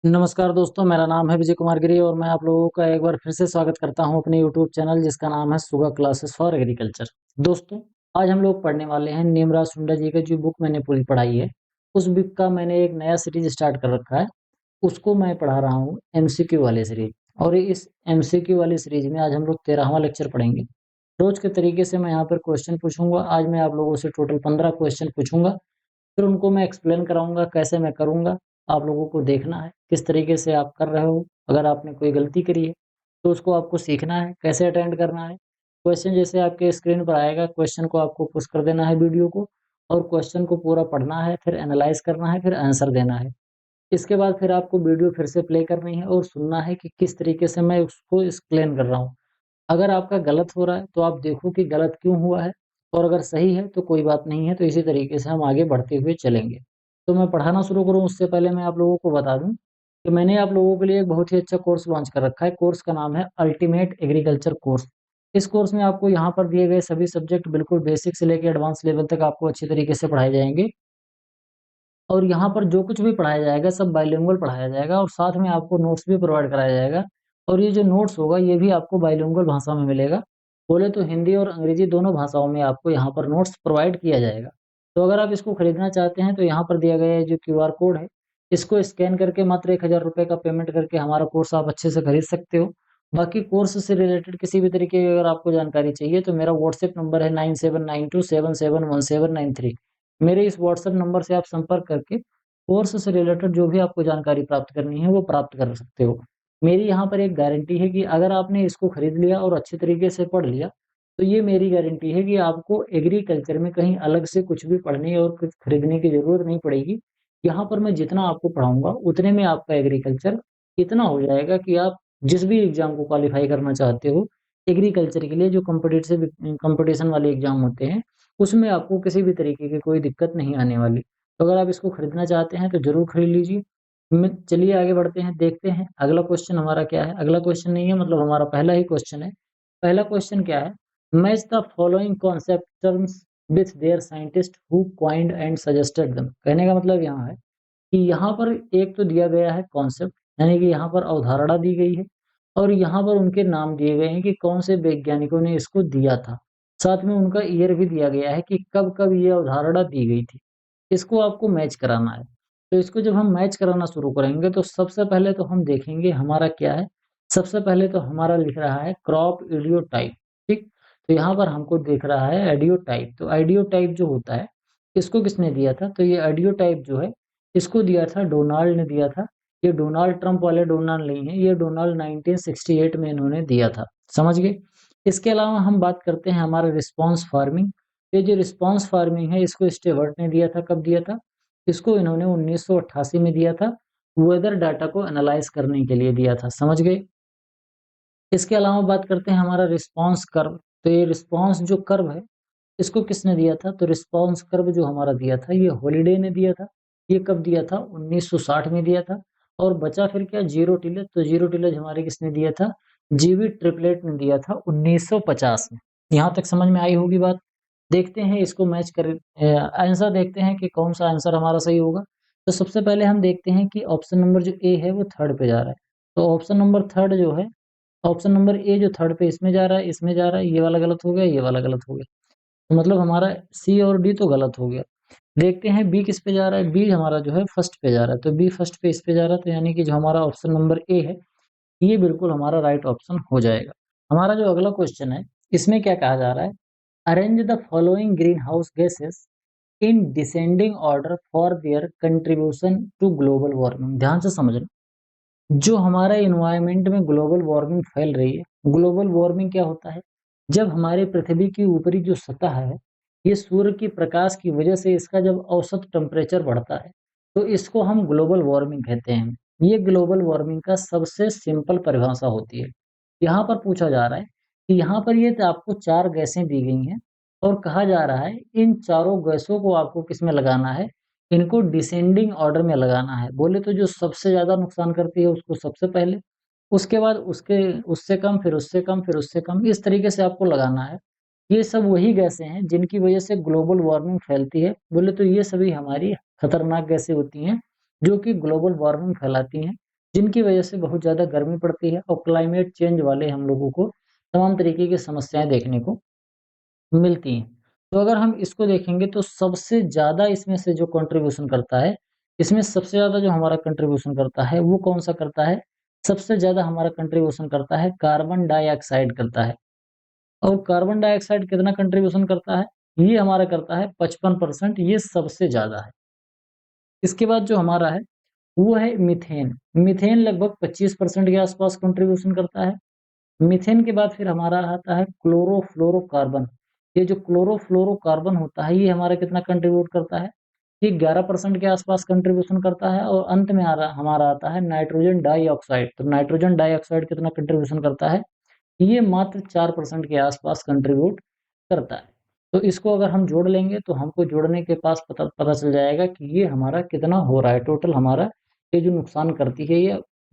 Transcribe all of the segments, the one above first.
नमस्कार दोस्तों, मेरा नाम है विजय कुमार गिरी और मैं आप लोगों का एक बार फिर से स्वागत करता हूं अपने यूट्यूब चैनल जिसका नाम है सुगा क्लासेस फॉर एग्रीकल्चर। दोस्तों, आज हम लोग पढ़ने वाले हैं नीमराज सुंडा जी की जो बुक मैंने पूरी पढ़ाई है, उस बुक का मैंने एक नया सीरीज स्टार्ट कर रखा है। उसको मैं पढ़ा रहा हूँ एमसीक्यू वाली सीरीज। और इस एमसीक्यू वाली सीरीज में आज हम लोग 13वां लेक्चर पढ़ेंगे। रोज के तरीके से मैं यहाँ पर क्वेश्चन पूछूंगा। आज मैं आप लोगों से टोटल 15 क्वेश्चन पूछूंगा, फिर उनको मैं एक्सप्लेन कराऊंगा कैसे मैं करूंगा। आप लोगों को देखना है किस तरीके से आप कर रहे हो। अगर आपने कोई गलती करी है तो उसको आपको सीखना है कैसे अटेंड करना है। क्वेश्चन जैसे आपके स्क्रीन पर आएगा, क्वेश्चन को आपको पुश कर देना है वीडियो को, और क्वेश्चन को पूरा पढ़ना है, फिर एनालाइज करना है, फिर आंसर देना है। इसके बाद फिर आपको वीडियो फिर से प्ले करनी है और सुनना है कि किस तरीके से मैं उसको एक्सप्लेन कर रहा हूँ। अगर आपका गलत हो रहा है तो आप देखो कि गलत क्यों हुआ है, और अगर सही है तो कोई बात नहीं है। तो इसी तरीके से हम आगे बढ़ते हुए चलेंगे। तो मैं पढ़ाना शुरू करूँ उससे पहले मैं आप लोगों को बता दूं कि मैंने आप लोगों के लिए एक बहुत ही अच्छा कोर्स लॉन्च कर रखा है। कोर्स का नाम है अल्टीमेट एग्रीकल्चर कोर्स। इस कोर्स में आपको यहाँ पर दिए गए सभी सब्जेक्ट बिल्कुल बेसिक से लेकर एडवांस लेवल तक आपको अच्छी तरीके से पढ़ाए जाएंगे। और यहाँ पर जो कुछ भी पढ़ाया जाएगा सब बाइलिंगुअल पढ़ाया जाएगा, और साथ में आपको नोट्स भी प्रोवाइड कराया जाएगा। और ये जो नोट्स होगा ये भी आपको बाइलिंगुअल भाषा में मिलेगा। बोले तो हिंदी और अंग्रेजी दोनों भाषाओं में आपको यहाँ पर नोट्स प्रोवाइड किया जाएगा। तो अगर आप इसको खरीदना चाहते हैं तो यहाँ पर दिया गया है जो क्यूआर कोड है, इसको स्कैन करके मात्र 1000 रुपये का पेमेंट करके हमारा कोर्स आप अच्छे से खरीद सकते हो। बाकी कोर्स से रिलेटेड किसी भी तरीके की अगर आपको जानकारी चाहिए तो मेरा व्हाट्सएप नंबर है 9792771793। मेरे इस व्हाट्सएप नंबर से आप संपर्क करके कोर्स से रिलेटेड जो भी आपको जानकारी प्राप्त करनी है वो प्राप्त कर सकते हो। मेरी यहाँ पर एक गारंटी है कि अगर आपने इसको खरीद लिया और अच्छे तरीके से पढ़ लिया तो ये मेरी गारंटी है कि आपको एग्रीकल्चर में कहीं अलग से कुछ भी पढ़ने और कुछ खरीदने की जरूरत नहीं पड़ेगी। यहाँ पर मैं जितना आपको पढ़ाऊंगा उतने में आपका एग्रीकल्चर इतना हो जाएगा कि आप जिस भी एग्जाम को क्वालिफाई करना चाहते हो एग्रीकल्चर के लिए, जो कॉम्पिटिटिव कंपटीशन वाले एग्जाम होते हैं, उसमें आपको किसी भी तरीके की कोई दिक्कत नहीं आने वाली। तो अगर आप इसको खरीदना चाहते हैं तो जरूर खरीद लीजिए। चलिए आगे बढ़ते हैं, देखते हैं अगला क्वेश्चन हमारा क्या है। अगला क्वेश्चन नहीं है, मतलब हमारा पहला ही क्वेश्चन है। पहला क्वेश्चन क्या है? Match the following concept terms with their scientist who coined and suggested them. कहने का मतलब यहाँ है कि यहाँ पर एक तो दिया गया है कॉन्सेप्ट, यानी कि यहाँ पर अवधारणा दी गई है, और यहाँ पर उनके नाम दिए गए हैं कि कौन से वैज्ञानिकों ने इसको दिया था। साथ में उनका ईयर भी दिया गया है कि कब कब ये अवधारणा दी गई थी। इसको आपको मैच कराना है। तो इसको जब हम मैच कराना शुरू करेंगे तो सबसे पहले तो हम देखेंगे हमारा क्या है। सबसे पहले तो हमारा लिख रहा है क्रॉप इडियोटाइप। ठीक, तो यहाँ पर हमको दिख रहा है एडियोटाइप। तो आइडियोटाइप जो होता है इसको किसने दिया था? तो ये आइडियोटाइप जो है इसको दिया था डोनाल्ड ने दिया था। ये डोनाल्ड ट्रंप वाले डोनाल्ड नहीं है, ये डोनाल्ड 1968 में इन्होंने दिया था। समझ गए? इसके अलावा हम बात करते हैं हमारा रिस्पॉन्स फार्मिंग। ये जो रिस्पॉन्स फार्मिंग है इसको स्टेवर्ट ने दिया था। कब दिया था? इसको इन्होंने 1988 में दिया था। वेदर डाटा को एनालाइज करने के लिए दिया था। समझ गए? इसके अलावा बात करते हैं हमारा रिस्पॉन्स कर्व। तो ये रिस्पॉन्स जो कर्व है इसको किसने दिया था? तो रिस्पॉन्स कर्व जो हमारा दिया था ये हॉलिडे ने दिया था। ये कब दिया था? 1960 में दिया था। और बचा फिर क्या? Zero tillage. तो जीरो टिलेज हमारे किसने दिया था? जीवी ट्रिपलेट ने दिया था 1950 में। यहाँ तक समझ में आई होगी बात। देखते हैं इसको मैच कर आंसर देखते हैं कि कौन सा आंसर हमारा सही होगा। तो सबसे पहले हम देखते हैं कि ऑप्शन नंबर जो ए है वो थर्ड पे जा रहा है। तो ऑप्शन नंबर थर्ड जो है, ऑप्शन नंबर ए जो थर्ड पे इसमें जा रहा है, इसमें जा रहा है, ये वाला गलत हो गया, ये वाला गलत हो गया। तो मतलब हमारा सी और डी तो गलत हो गया। देखते हैं बी किस पे जा रहा है। बी हमारा जो है फर्स्ट पे जा रहा है। तो बी फर्स्ट पे इस पे जा रहा है, तो यानी कि जो हमारा ऑप्शन नंबर ए है ये बिल्कुल हमारा राइट ऑप्शन हो जाएगा। हमारा जो अगला क्वेश्चन है इसमें क्या कहा जा रहा है? Arrange the following greenhouse gases in descending order for their contribution to global warming. ध्यान से समझना, जो हमारा इन्वायरमेंट में ग्लोबल वार्मिंग फैल रही है। ग्लोबल वार्मिंग क्या होता है? जब हमारे पृथ्वी की ऊपरी जो सतह है ये सूर्य की प्रकाश की वजह से इसका जब औसत टेम्परेचर बढ़ता है तो इसको हम ग्लोबल वार्मिंग कहते हैं। ये ग्लोबल वार्मिंग का सबसे सिंपल परिभाषा होती है। यहाँ पर पूछा जा रहा है कि यहाँ पर ये तो आपको चार गैसें दी गई हैं, और कहा जा रहा है इन चारों गैसों को आपको किसमें लगाना है? इनको डिसेंडिंग ऑर्डर में लगाना है। बोले तो जो सबसे ज्यादा नुकसान करती है उसको सबसे पहले, उसके बाद उसके उससे कम, फिर उससे कम, फिर उससे कम, इस तरीके से आपको लगाना है। ये सब वही गैसें हैं जिनकी वजह से ग्लोबल वार्मिंग फैलती है। बोले तो ये सभी हमारी खतरनाक गैसें होती हैं जो कि ग्लोबल वार्मिंग फैलाती हैं। जिनकी वजह से बहुत ज़्यादा गर्मी पड़ती है और क्लाइमेट चेंज वाले हम लोगों को तमाम तरीके की समस्याएँ देखने को मिलती हैं। तो अगर हम इसको देखेंगे तो सबसे ज़्यादा इसमें से जो कंट्रीब्यूशन करता है, इसमें सबसे ज़्यादा जो हमारा कंट्रीब्यूशन करता है, वो कौन-सा करता है? सबसे ज़्यादा हमारा कंट्रीब्यूशन करता है कार्बन डाइऑक्साइड करता है। और कार्बन डाइऑक्साइड कितना कंट्रीब्यूशन करता है? ये हमारा करता है 55%, ये सबसे ज़्यादा है। इसके बाद जो हमारा है, वो है मीथेन। मीथेन लगभग 25% के आसपास कंट्रीब्यूशन करता है। मीथेन के बाद फिर हमारा आता है क्लोरोफ्लोरोकार्बन। ये जो क्लोरोफ्लोरोकार्बन होता है, ये हमारा कितना कंट्रीब्यूट करता है? ये 11% के आसपास कंट्रीब्यूशन करता है और अंत में हमारा आता है नाइट्रोजन डाइऑक्साइड। तो नाइट्रोजन डाइऑक्साइड कितना कंट्रीब्यूशन करता है? ये मात्र 4% के आसपास कंट्रीब्यूट करता है। तो इसको अगर हम जोड़ लेंगे तो हमको जोड़ने के पास पता पता चल जाएगा कि ये हमारा कितना हो रहा है, टोटल हमारा ये जो नुकसान करती है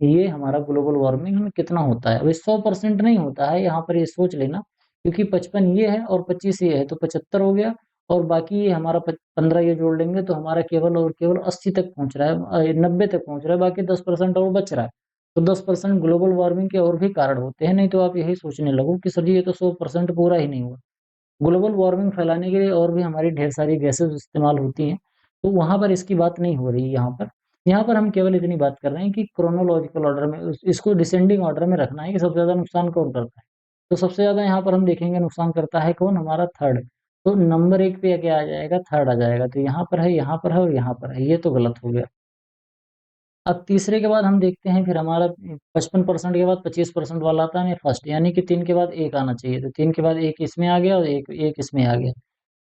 ये हमारा ग्लोबल वार्मिंग में कितना होता है। अभी 100% नहीं होता है, यहाँ पर ये सोच लेना, क्योंकि 55 ये है और 25 ये है तो 75 हो गया, और बाकी ये हमारा 15 ये जोड़ लेंगे तो हमारा केवल और केवल 80 तक पहुँच रहा है, 90 तक पहुँच रहा है, बाकी 10% और बच रहा है। तो 10% ग्लोबल वार्मिंग के और भी कारण होते हैं, नहीं तो आप यही सोचने लगो कि सर जी ये तो 100% पूरा ही नहीं हुआ। ग्लोबल वार्मिंग फैलाने के लिए और भी हमारी ढेर सारी गैसेस इस्तेमाल होती हैं, तो वहाँ पर इसकी बात नहीं हो रही है यहाँ पर। यहाँ पर हम केवल इतनी बात कर रहे हैं कि क्रोनोलॉजिकल ऑर्डर में इसको डिसेंडिंग ऑर्डर में रखना है कि सबसे ज़्यादा नुकसान कौन करता है। तो सबसे ज़्यादा यहाँ पर हम देखेंगे नुकसान करता है कौन? हमारा थर्ड। तो नंबर 1 पे क्या आ जाएगा? थर्ड आ जाएगा। तो यहाँ पर है, यहाँ पर है और यहाँ पर है। ये तो गलत हो गया। अब तीसरे के बाद हम देखते हैं फिर हमारा 55% के बाद 25% वाला आता है फर्स्ट, यानी कि 3 के बाद 1 आना चाहिए। तो 3 के बाद 1 इसमें आ गया और 1 इसमें आ गया।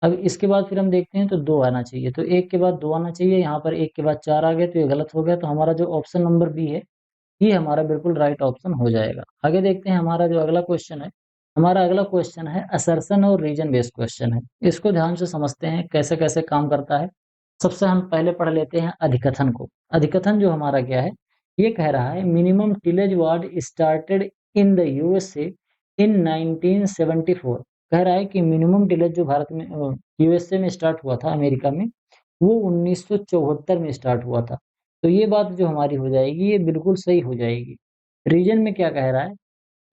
अब इसके बाद फिर हम देखते हैं तो 2 आना चाहिए। तो 1 के बाद 2 आना चाहिए, यहाँ पर 1 के बाद 4 आ गया तो ये गलत हो गया। तो हमारा जो ऑप्शन नंबर बी है, ये हमारा बिल्कुल राइट ऑप्शन हो जाएगा। आगे देखते हैं हमारा जो अगला क्वेश्चन है। हमारा अगला क्वेश्चन है असर्शन और रीजन बेस्ड क्वेश्चन है। इसको ध्यान से समझते हैं कैसे-कैसे काम करता है। सबसे हम पहले पढ़ लेते हैं अधिकथन को। अधिकथन जो हमारा क्या है? ये कह रहा है minimum tillage ward started in the USA इन 1974। कह रहा है कि मिनिमम टिलेज जो भारत में यूएसए में स्टार्ट हुआ था, अमेरिका में, वो 1974 में स्टार्ट हुआ था। तो ये बात जो हमारी हो जाएगी, ये बिल्कुल सही हो जाएगी। रीजन में क्या कह रहा है?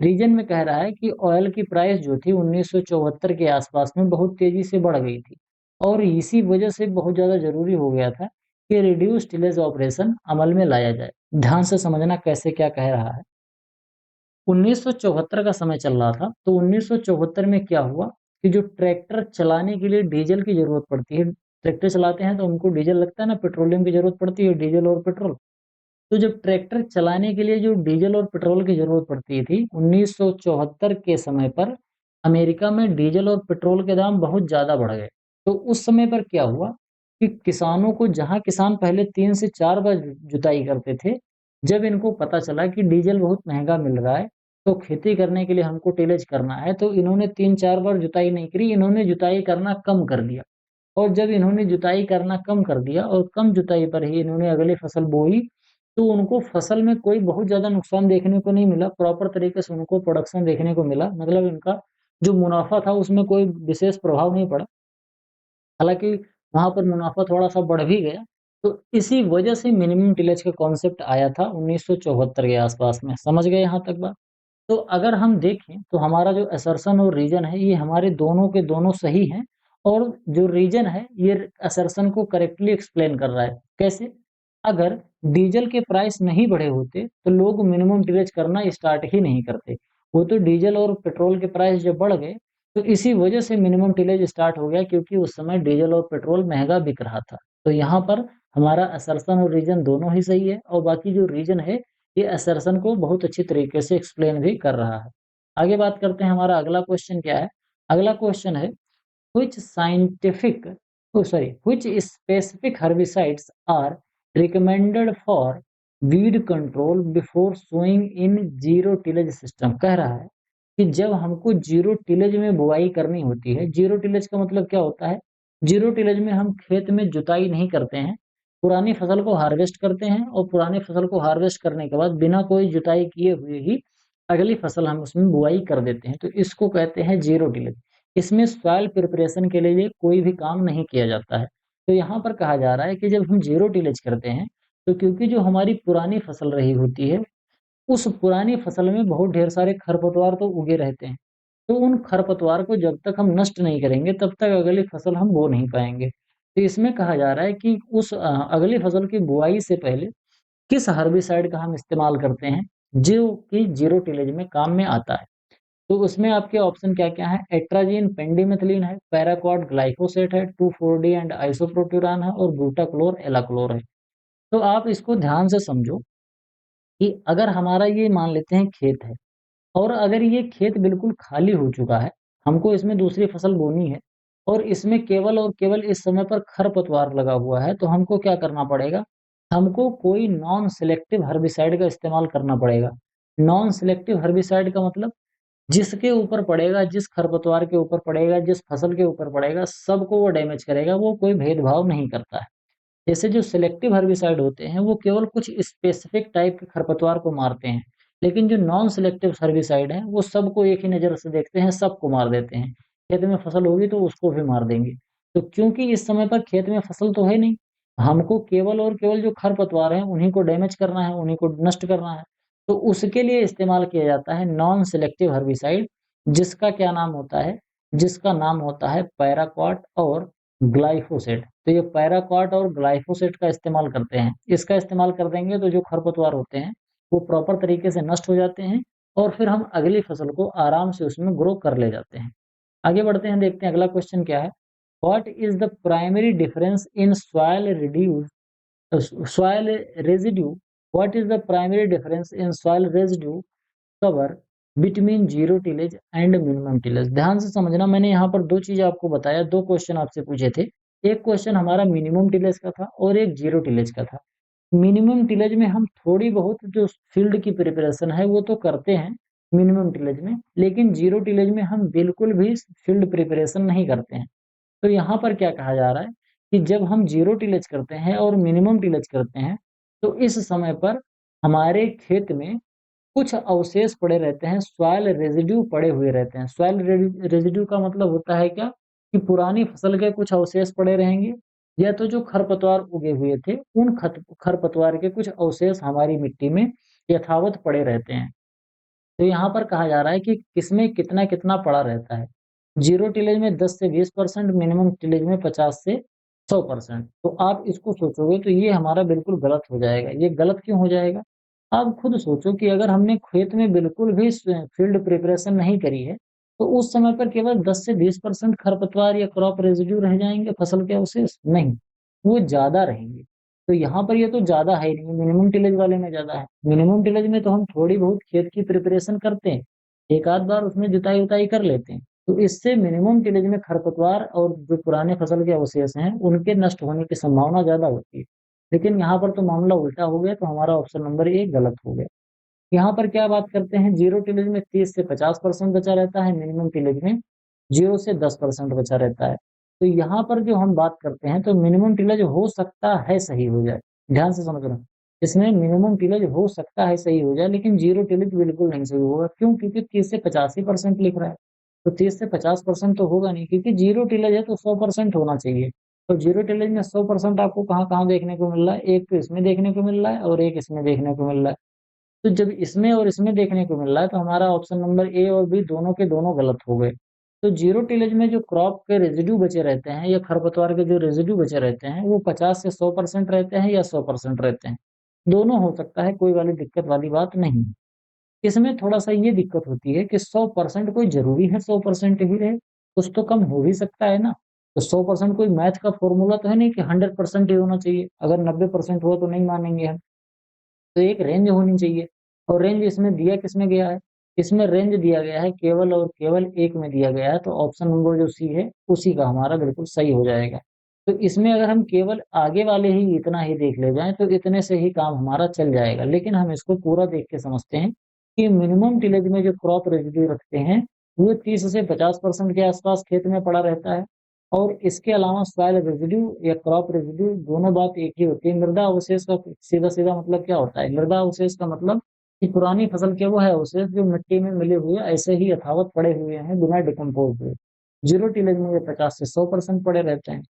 रीजन में कह रहा है कि ऑयल की प्राइस जो थी 1974 के आसपास में बहुत तेजी से बढ़ गई थी, और इसी वजह से बहुत ज़्यादा ज़रूरी हो गया था कि रिड्यूस टिलेज ऑपरेशन अमल में लाया जाए। ध्यान से समझना कैसे क्या कह रहा है। 1974 का समय चल रहा था, तो 1974 में क्या हुआ कि जो ट्रैक्टर चलाने के लिए डीजल की ज़रूरत पड़ती है, ट्रैक्टर चलाते हैं तो उनको डीजल लगता है ना, पेट्रोलियम की ज़रूरत पड़ती है, डीजल और पेट्रोल। तो जब ट्रैक्टर चलाने के लिए जो डीजल और पेट्रोल की ज़रूरत पड़ती थी, 1974 के समय पर अमेरिका में डीजल और पेट्रोल के दाम बहुत ज़्यादा बढ़ गए। तो उस समय पर क्या हुआ कि किसानों को, जहाँ किसान पहले 3 से 4 बार जुताई करते थे, जब इनको पता चला कि डीजल बहुत महँगा मिल रहा है, तो खेती करने के लिए हमको टिलेज करना है, तो इन्होंने 3-4 बार जुताई नहीं करी, इन्होंने जुताई करना कम कर दिया। और जब इन्होंने जुताई करना कम कर दिया और कम जुताई पर ही इन्होंने अगली फसल बोई, तो उनको फसल में कोई बहुत ज़्यादा नुकसान देखने को नहीं मिला, प्रॉपर तरीके से उनको प्रोडक्शन देखने को मिला। मतलब इनका जो मुनाफ़ा था उसमें कोई विशेष प्रभाव नहीं पड़ा। हालाँकि वहाँ पर मुनाफ़ा थोड़ा-सा बढ़ भी गया, तो इसी वजह से मिनिमम टिलेज का कॉन्सेप्ट आया था 1974 के आसपास में। समझ गए यहाँ तक बात? तो अगर हम देखें तो हमारा जो असर्शन और रीजन है, ये हमारे दोनों के दोनों सही हैं, और जो रीजन है ये असर्शन को करेक्टली एक्सप्लेन कर रहा है। कैसे? अगर डीजल के प्राइस नहीं बढ़े होते तो लोग मिनिमम टिलेज करना स्टार्ट ही नहीं करते। वो तो डीजल और पेट्रोल के प्राइस जब बढ़ गए, तो इसी वजह से मिनिमम टिलेज स्टार्ट हो गया, क्योंकि उस समय डीजल और पेट्रोल महँगा बिक रहा था। तो यहाँ पर हमारा असर्शन और रीजन दोनों ही सही है, और बाकी जो रीजन है ये असर्शन को बहुत अच्छी तरीके से एक्सप्लेन भी कर रहा है। आगे बात करते हैं, हमारा अगला क्वेश्चन क्या है? अगला क्वेश्चन है which scientific sorry which specific herbicides are recommended for weed control before sowing in zero tillage system. कह रहा है कि जब हमको जीरो टिलेज में बुआई करनी होती है, जीरो टिलेज का मतलब क्या होता है? जीरो टिलेज में हम खेत में जुताई नहीं करते हैं, पुरानी फसल को हार्वेस्ट करते हैं, और पुरानी फसल को हार्वेस्ट करने के बाद बिना कोई जुताई किए हुए ही अगली फसल हम उसमें बुआई कर देते हैं। तो इसको कहते हैं जीरो टिलेज। इसमें सॉइल प्रिपरेशन के लिए कोई भी काम नहीं किया जाता है। तो यहाँ पर कहा जा रहा है कि जब हम जीरो टिलेज करते हैं, तो क्योंकि जो हमारी पुरानी फसल रही होती है, उस पुरानी फसल में बहुत ढेर सारे खरपतवार तो उगे रहते हैं। तो उन खरपतवार को जब तक हम नष्ट नहीं करेंगे, तब तक अगली फसल हम बो नहीं पाएँगे। तो इसमें कहा जा रहा है कि उस अगली फसल की बुआई से पहले किस हर्बिसाइड का हम इस्तेमाल करते हैं, जो कि ज़ीरो टिलेज में काम में आता है। तो उसमें आपके ऑप्शन क्या-क्या हैं? एट्राज़िन, पेंडिमेथिलिन है, पैराक्वाट, ग्लाइफोसेट है, 2,4-डी एंड आइसोप्रोप्यूरान है और ब्यूटाक्लोर, एलाक्लोर है। तो आप इसको ध्यान से समझो कि अगर हमारा ये मान लेते हैं खेत है और अगर ये खेत बिल्कुल खाली हो चुका है, हमको इसमें दूसरी फसल बोनी है और इसमें केवल और केवल इस समय पर खरपतवार लगा हुआ है, तो हमको क्या करना पड़ेगा? हमको कोई नॉन सेलेक्टिव हर्बिसाइड का इस्तेमाल करना पड़ेगा। नॉन सेलेक्टिव हर्बिसाइड का मतलब जिसके ऊपर पड़ेगा, जिस खरपतवार के ऊपर पड़ेगा, जिस फसल के ऊपर पड़ेगा, सबको वो डैमेज करेगा, वो कोई भेदभाव नहीं करता है। जैसे जो सिलेक्टिव हर्बिसाइड होते हैं, वो केवल कुछ स्पेसिफिक टाइप के खरपतवार को मारते हैं। लेकिन जो नॉन सिलेक्टिव हर्बिसाइड हैं, वो सबको एक ही नज़र से देखते हैं, सबको मार देते हैं। खेत में फसल होगी तो उसको भी मार देंगे। तो क्योंकि इस समय पर खेत में फसल तो है नहीं, हमको केवल और केवल जो खरपतवार हैं, उन्हीं को डैमेज करना है, उन्हीं को नष्ट करना है। तो उसके लिए इस्तेमाल किया जाता है नॉन सिलेक्टिव हर्बिसाइड, जिसका क्या नाम होता है? जिसका नाम होता है पैराक्वाट और ग्लाइफोसेट। तो ये पैराक्वाट और ग्लाइफोसेट का इस्तेमाल करते हैं। इसका इस्तेमाल कर देंगे तो जो खरपतवार होते हैं, वो प्रॉपर तरीके से नष्ट हो जाते हैं और फिर हम अगली फसल को आराम से उसमें ग्रो कर ले जाते हैं। आगे बढ़ते हैं, देखते हैं अगला क्वेश्चन क्या है। What is the primary difference in soil residue? What is the primary difference in soil residue cover between zero tillage and minimum tillage? ध्यान से समझना, मैंने यहाँ पर 2 चीज़ें आपको बताया, 2 क्वेश्चन आपसे पूछे थे। एक क्वेश्चन हमारा मिनिमम टिलेज का था और एक जीरो टिलेज का था। मिनिमम टिलेज में हम थोड़ी बहुत जो फील्ड की प्रिपरेशन है वो तो करते हैं मिनिमम टिलेज में, लेकिन जीरो टिलेज में हम बिल्कुल भी फील्ड प्रिपरेशन नहीं करते हैं। तो यहाँ पर क्या कहा जा रहा है कि जब हम जीरो टिलेज करते हैं और मिनिमम टिलेज करते हैं, तो इस समय पर हमारे खेत में कुछ अवशेष पड़े रहते हैं, सॉइल रेजिड्यू पड़े हुए रहते हैं। सॉइल रेजिड्यू का मतलब होता है क्या? कि पुरानी फसल के कुछ अवशेष पड़े रहेंगे या तो जो खरपतवार उगे हुए थे, उन खरपतवार के कुछ अवशेष हमारी मिट्टी में यथावत पड़े रहते हैं। तो यहाँ पर कहा जा रहा है कि किसमें कितना-कितना पड़ा रहता है। ज़ीरो टिलेज में 10 से 20%, मिनिमम टिलेज में 50 से 100%। तो आप इसको सोचोगे तो ये हमारा बिल्कुल गलत हो जाएगा। ये गलत क्यों हो जाएगा? आप खुद सोचो कि अगर हमने खेत में बिल्कुल भी फील्ड प्रिपरेशन नहीं करी है, तो उस समय पर केवल 10 से 20% खरपतवार या क्रॉप रेज़िड्यू रह जाएँगे फसल के अवशेष? नहीं, वो ज़्यादा रहेंगे। तो यहाँ पर ये तो ज़्यादा है ही नहीं, मिनिमम टिलेज वाले में ज़्यादा है। मिनिमम टिलेज में तो हम थोड़ी बहुत खेत की प्रिपरेशन करते हैं, एक आध बार उसमें जुताई-वुताई कर लेते हैं। तो इससे मिनिमम टिलेज में खरपतवार और जो पुराने फसल के अवशेष हैं, उनके नष्ट होने की संभावना ज़्यादा होती है। लेकिन यहाँ पर तो मामला उल्टा हो गया, तो हमारा ऑप्शन नंबर ए गलत हो गया। यहाँ पर क्या बात करते हैं, ज़ीरो टिलेज में 30 से 50% बचा रहता है, मिनिमम टिलेज में 0 से 10% बचा रहता है। तो यहाँ पर जो हम बात करते हैं, तो मिनिमम टिलेज हो सकता है सही हो जाए, ध्यान से समझना। इसमें मिनिमम टिलेज हो सकता है सही हो जाए, लेकिन ज़ीरो टिलेज बिल्कुल नहीं सही होगा। क्यों? क्योंकि 30 से 85 ही परसेंट लिख रहा है। तो 30 से 50% तो होगा नहीं, क्योंकि ज़ीरो टिलेज है तो 100% होना चाहिए। तो ज़ीरो टिलेज में 100% आपको कहाँ-कहाँ देखने को मिल रहा है? एक तो इसमें देखने को मिल रहा है और एक इसमें देखने को मिल रहा है। तो जब इसमें और इसमें देखने को मिल रहा है, तो हमारा ऑप्शन नंबर ए और बी दोनों के दोनों गलत हो गए। तो ज़ीरो टिलेज में जो क्रॉप के रेज़िड्यू बचे रहते हैं या खरपतवार के जो रेज़िड्यू बचे रहते हैं, वो 50 से 100% रहते हैं या 100% रहते हैं। दोनों हो सकता है, कोई वाली दिक्कत वाली बात नहीं। इसमें थोड़ा-सा ये दिक्कत होती है कि 100% कोई ज़रूरी है 100% ही रहे, कुछ तो कम हो भी सकता है ना। तो 100% कोई मैथ का फ़ॉर्मूला तो है नहीं कि 100% ही होना चाहिए। अगर 90% हुआ तो नहीं मानेंगे हम। तो एक रेंज होनी चाहिए और रेंज इसमें दिया किसमें गया है? इसमें रेंज दिया गया है केवल और केवल एक में दिया गया है, तो ऑप्शन नंबर जो सी है, उसी का हमारा बिल्कुल सही हो जाएगा। तो इसमें अगर हम केवल आगे वाले ही इतना ही देख ले जाएँ, तो इतने से ही काम हमारा चल जाएगा। लेकिन हम इसको पूरा देख के समझते हैं कि मिनिमम टिलेज में जो क्रॉप रेज़िड्यू रखते हैं, वो 30 से 50% के आस-पास खेत में पड़ा रहता है। और इसके अलावा सॉइल रेज़िड्यू या क्रॉप रेज़िड्यू दोनों बात एक ही होती है। मृदा अवशेष का सीधा-सीधा मतलब क्या होता है? मृदा अवशेष का मतलब कि पुरानी फसल के वो है अवशेष जो मिट्टी में मिले हुए ऐसे ही यथावत पड़े हुए हैं बिना डिकम्पोज़ हुए। ज़ीरो टिलेज में ये 50 से 100% पड़े रहते हैं।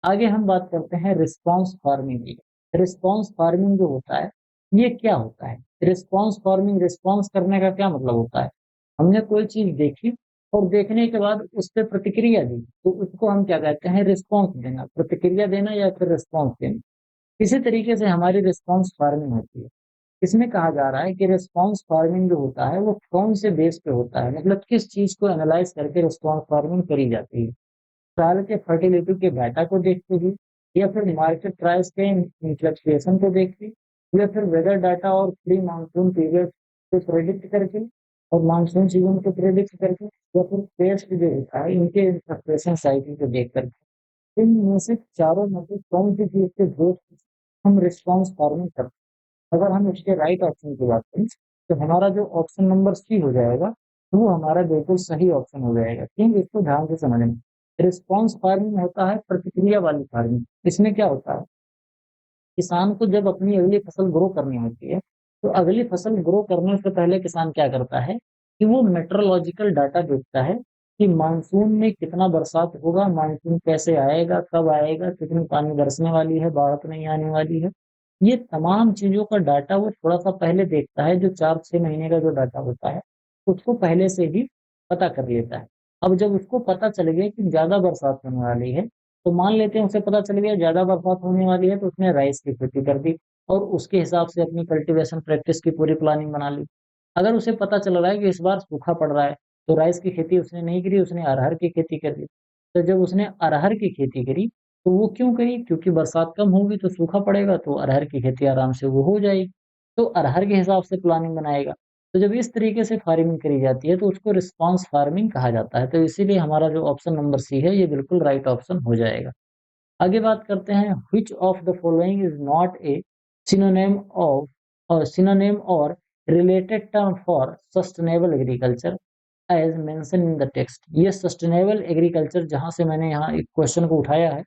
आगे हम बात करते हैं रिस्पॉन्स फार्मिंग की। रिस्पॉन्स फार्मिंग जो होता है, ये क्या होता है? रिस्पॉन्स फार्मिंग, रिस्पॉन्स करने का क्या मतलब होता है? हमने कोई चीज़ देखी और देखने के बाद उस पे प्रतिक्रिया दी, तो उसको हम क्या कहते हैं? रिस्पॉन्स देना, प्रतिक्रिया देना या फिर रिस्पॉन्स देना। इसी तरीके से हमारी रिस्पॉन्स फार्मिंग होती है। इसमें कहा जा रहा है कि रिस्पॉन्स फार्मिंग जो होता है वो कौन से बेस पे होता है, मतलब किस चीज़ को एनालाइज़ करके रिस्पॉन्स फार्मिंग करी जाती है। साल के फर्टिलिटी के डाटा को देखते हुए, या फिर मार्केट प्राइस के फ्लक्चुएशन को देखते, या फिर वेदर डाटा और प्री मानसून पीरियड को प्रेडिक्ट करके और मानसून सीजन को प्रेडिक्ट करके, या फिर पेस्ट जो होता है इनके फ्लक्चुएशन साइकिल को देख करके। इनमें से चारों में से कौन सी चीज के बेस पे हम रिस्पॉन्स फार्मिंग करते हैं? अगर हम इसके राइट ऑप्शन की बात करें, तो हमारा जो ऑप्शन नंबर सी हो जाएगा, वो हमारा बिल्कुल सही ऑप्शन हो जाएगा। ठीक, इसको ध्यान से समझना। रिस्पॉन्स फार्मिंग होता है प्रतिक्रिया वाली फार्मिंग। इसमें क्या होता है? किसान को जब अपनी अगली फसल ग्रो करनी होती है, तो अगली फसल ग्रो करने से पहले किसान क्या करता है कि वो मेट्रोलॉजिकल डाटा देखता है कि मानसून में कितना बरसात होगा, मानसून कैसे आएगा, कब आएगा, कितनी पानी बरसने वाली है, बाढ़ तो नहीं आने वाली है। ये तमाम चीज़ों का डाटा वो थोड़ा-सा पहले देखता है, जो 4-6 महीने का जो डाटा होता है, उसको पहले से ही पता कर लेता है। अब जब उसको पता चल गया कि ज़्यादा बरसात होने वाली है, तो मान लेते हैं उसे पता चल गया ज़्यादा बरसात होने वाली है, तो उसने राइस की खेती कर दी और उसके हिसाब से अपनी कल्टीवेशन प्रैक्टिस की पूरी प्लानिंग बना ली। अगर उसे पता चल रहा है कि इस बार सूखा पड़ रहा है, तो राइस की खेती उसने नहीं करी, उसने अरहर की खेती कर दी। तो जब उसने अरहर की खेती करी, तो वो क्यों करी? क्योंकि बरसात कम होगी तो सूखा पड़ेगा, तो अरहर की खेती आराम से वो हो जाएगी। तो अरहर के हिसाब से प्लानिंग बनाएगा। तो जब इस तरीके से फार्मिंग करी जाती है, तो उसको रिस्पॉन्स फार्मिंग कहा जाता है। तो इसीलिए हमारा जो ऑप्शन नंबर सी है, ये बिल्कुल राइट ऑप्शन हो जाएगा। आगे बात करते हैं, which of the following is not a synonym of और सिनोनिम और related term for sustainable agriculture as mention in the text. ये सस्टेनेबल एग्रीकल्चर जहां से मैंने यहाँ एक क्वेश्चन को उठाया है,